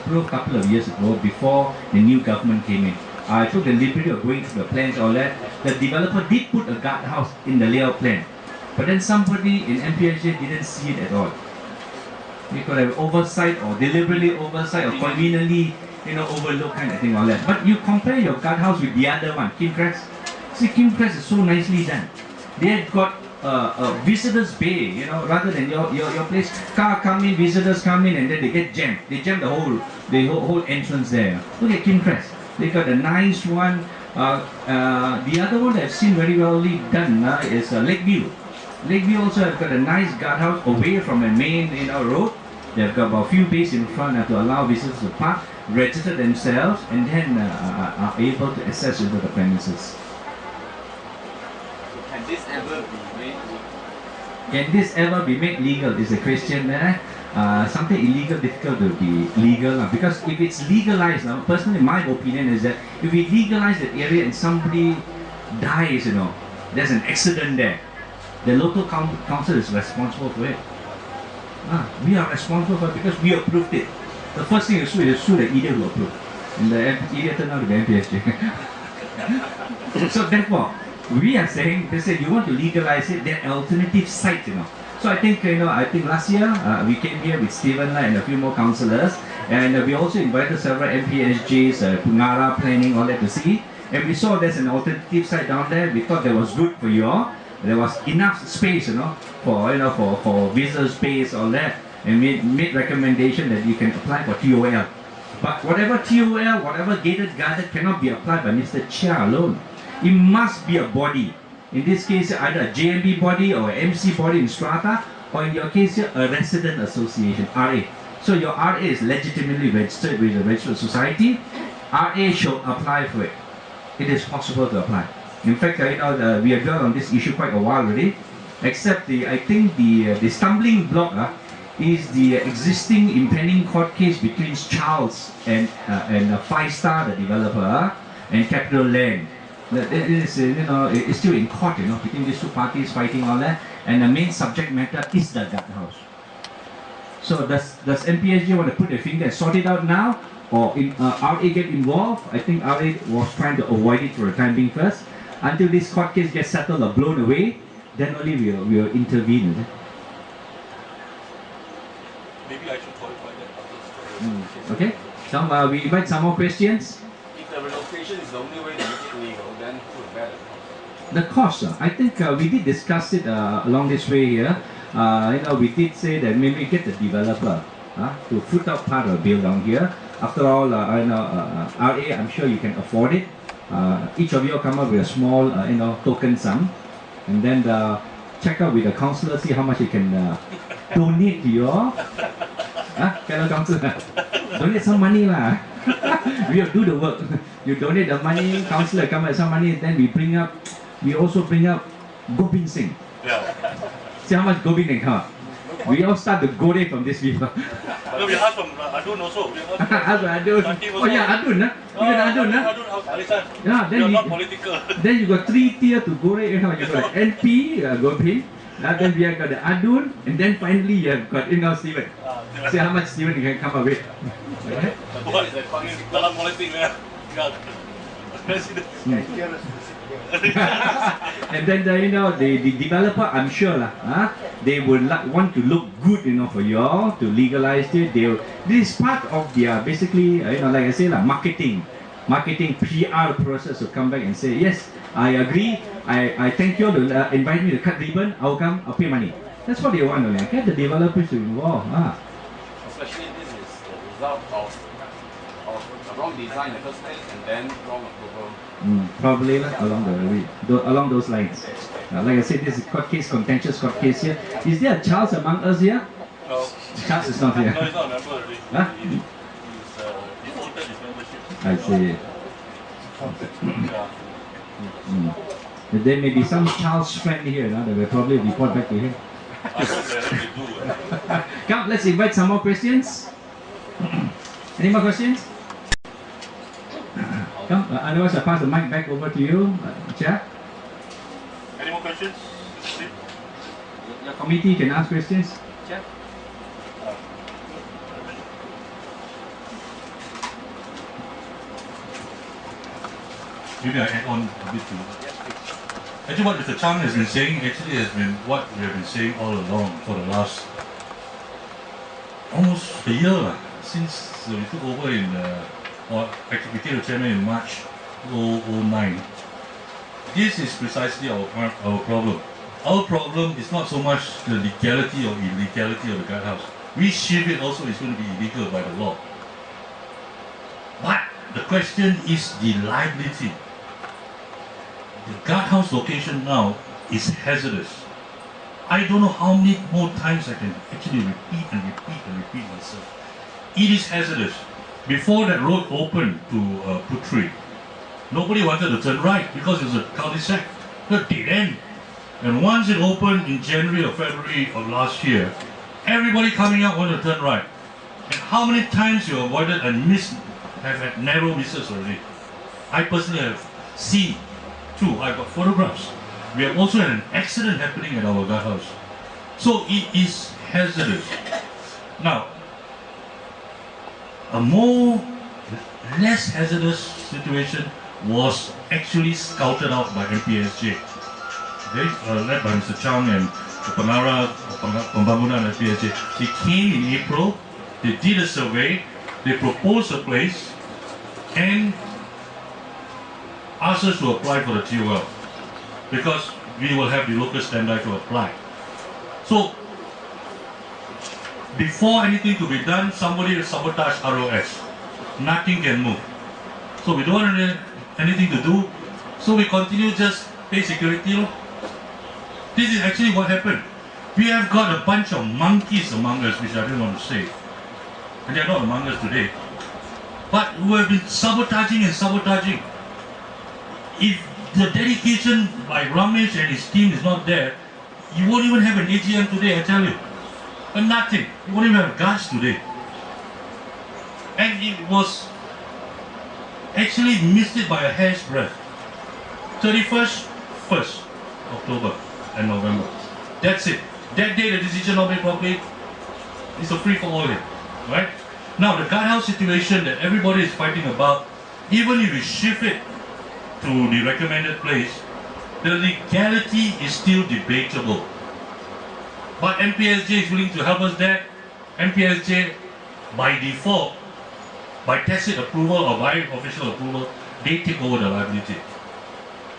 approved a couple of years ago before the new government came in. I took the liberty of going through the plans, all that. The developer did put a guardhouse in the layout plan, but then somebody in MPHJ didn't see it at all. You could have oversight or deliberately oversight or conveniently, overlook kind of thing, all that. But you compare your guardhouse with the other one, Kim Crest. See, Kim Crest is so nicely done. They had got a visitors bay, rather than your place. Car come in, visitors come in, and then they get jammed. They jam the whole entrance there. Look at Kim Crest. They got a nice one. The other one that I've seen very well done is Lakeview. Lakeview also have got a nice guardhouse away from the main road. They've got about a few bays in front to allow visitors to park, register themselves, and then are able to access into the premises. Can this ever be made legal? Can this ever be made legal is a question. Something illegal difficult to be legal because if it's legalized now, personally my opinion is that if we legalize the area and somebody dies, there's an accident there, the local council is responsible for it. We are responsible for it because we approved it. The first thing is sue the idiot who approved, and the idiot turned out to be MPSJ. So therefore we are saying, they say you want to legalize it, there are alternative sites, So I think last year we came here with Stephen and a few more councillors, and we also invited several MPSJs, Pungara planning, all that to see. And we saw there's an alternative site down there. We thought that was good for you all. There was enough space, for visitor space, all that, and made recommendation that you can apply for TOL. But whatever TOL, whatever gated guarded cannot be applied by Mr. Chia alone. It must be a body. In this case, either a JMB body or an MC body in strata, or in your case, a resident association, RA. So your RA is legitimately registered with the Registered Society. RA shall apply for it. It is possible to apply. In fact, we have dwelt on this issue quite a while already. Except I think the stumbling block is the existing impending court case between Charles and Five Star, the developer, and Capital Land. It is, it's still in court, between these two parties fighting all that, and the main subject matter is the guardhouse. So does MPSJ want to put their finger and sort it out now, or RA get involved? I think RA was trying to avoid it for the time being first, until this court case gets settled or blown away, then only we'll intervene. Maybe I should qualify that. Okay, so we invite some more questions. If the relocation is the only way to make it legal, then who would bear the cost? I think we did discuss it along this way here. We did say that maybe get the developer to foot out part of the bill down here. After all, RA, I'm sure you can afford it. Each of you come up with a small, token sum, and then check out with the councillor, see how much you can donate to your fellow councillor. Donate some money lah. We'll do the work. You donate the money, councillor come up with some money, then we also bring up Gobind Singh. Yeah. See how much Gobind can come up. We all start to go there from this people. No, we heard from Adun also. Adun. Oh yeah, Adun. Even Adun. Adun, yeah, then not political. Then you got 3 tiers to go there. You got NP, Gobind. Then we have got the Adun, and then finally you have got Stephen. See how much Stephen you can come up with. Okay? Dalam politik president. And then the developer, I'm sure they would want to look good, for you all to legalize it. This is part of their basically, like I say, marketing PR process to come back and say, yes, I agree. I thank you all to invite me to cut ribbon. I'll come. I'll pay money. That's what they want. Get the developers to involve. Especially this is the result of the wrong design in the first place and then wrong approval. Probably along those lines. Like I said, this is contentious court case here. Is there a Charles among us here? No. Charles is not here. No, he's not a member already. He's defaulted his membership. I see. Yeah. There may be some Charles friend here that will probably report back to him. I hope they do. Come, let's invite some more questions. Any more questions? Come, otherwise I'll pass the mic back over to you, Chair. Any more questions? Your committee can ask questions. Chair. maybe I add on a bit to actually what Mr. Chang has been saying actually has been what we have been saying all along for the last almost a year since we took over in or actually became the chairman in March 2009. This is precisely our problem. Our problem is not so much the legality or illegality of the guardhouse. We shift it also is going to be illegal by the law. But the question is the liability. The guardhouse location now is hazardous. I don't know how many more times I can actually repeat and repeat and repeat myself. It is hazardous. Before that road opened to Puchong, nobody wanted to turn right because it was a cul-de-sac, a dead end. And once it opened in January or February of last year, everybody coming out wanted to turn right. And how many times you avoided and missed, have had narrow misses already. I personally have seen too, I've got photographs. We have also had an accident happening at our guardhouse. So it is hazardous. Now, a less hazardous situation was actually scouted out by MPSJ. Led by Mr. Chang and the Penara Pembangunan and MPSJ. They came in April, they did a survey, they proposed a place and asked us to apply for the TOL because we will have the local standby to apply. So, before anything to be done, somebody will sabotage ROS. Nothing can move. So we don't have anything to do. So we continue just pay security. This is actually what happened. We have got a bunch of monkeys among us, which I didn't want to say. And they are not among us today. But who have been sabotaging and sabotaging. If the dedication by Ramesh and his team is not there, you won't even have an AGM today, I tell you. And nothing. You won't even have gas today. And it was actually missed it by a hair's breadth. 31st, 1st October and November. That's it. That day the decision not made properly, it's a free-for-all here. Right? Now the guardhouse situation that everybody is fighting about, even if we shift it to the recommended place, the legality is still debatable. But MPSJ is willing to help us there. MPSJ, by default, by tacit approval or by official approval, they take over the liability.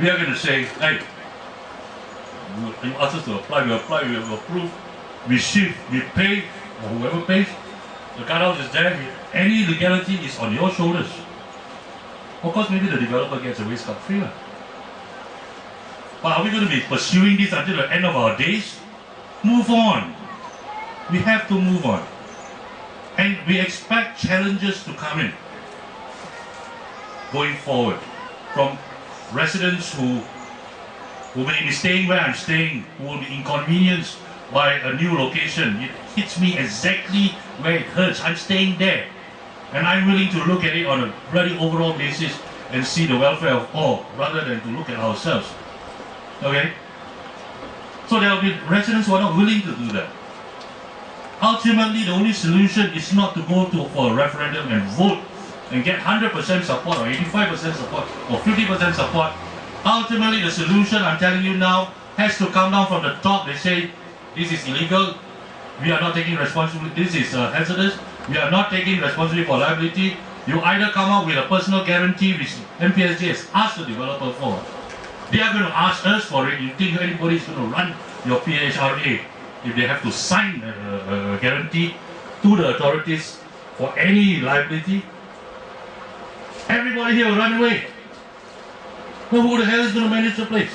We are going to say, hey, you ask us to apply, we approve, we shift, we pay, or whoever pays, the guardhouse is there, any legality is on your shoulders. Of course, maybe the developer gets away scot-free. But are we going to be pursuing this until the end of our days? Move on. We have to move on. And we expect challenges to come in going forward from residents who may be staying where I'm staying, who will be inconvenienced by a new location. It hits me exactly where it hurts. I'm staying there. And I'm willing to look at it on a very overall basis and see the welfare of all rather than to look at ourselves. Okay? So there will be residents who are not willing to do that. Ultimately, the only solution is not to go for a referendum and vote and get 100% support or 85% support or 50% support. Ultimately, the solution, I'm telling you now, has to come down from the top. They say, this is illegal, we are not taking responsibility, this is hazardous, we are not taking responsibility for liability. You either come up with a personal guarantee, which MPSJ has asked the developer for. They are going to ask us for it. You think anybody is going to run your PHRA if they have to sign a guarantee to the authorities for any liability? Everybody here will run away. Well, who the hell is going to manage the place?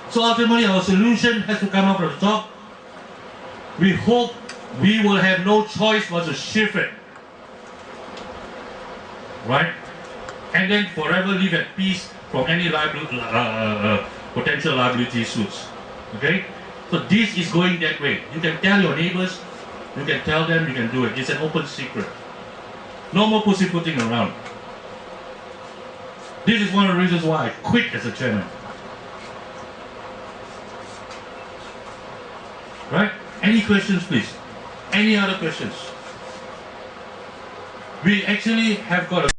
So ultimately our solution has to come up from the top. We hope we will have no choice but to shift it. Right? And then forever live at peace from any potential liability suits. Okay? So this is going that way. You can tell your neighbors, you can tell them, you can do it. It's an open secret. No more pussyfooting around. This is one of the reasons why I quit as a chairman. Right? Any questions, please? Any other questions? We actually have got a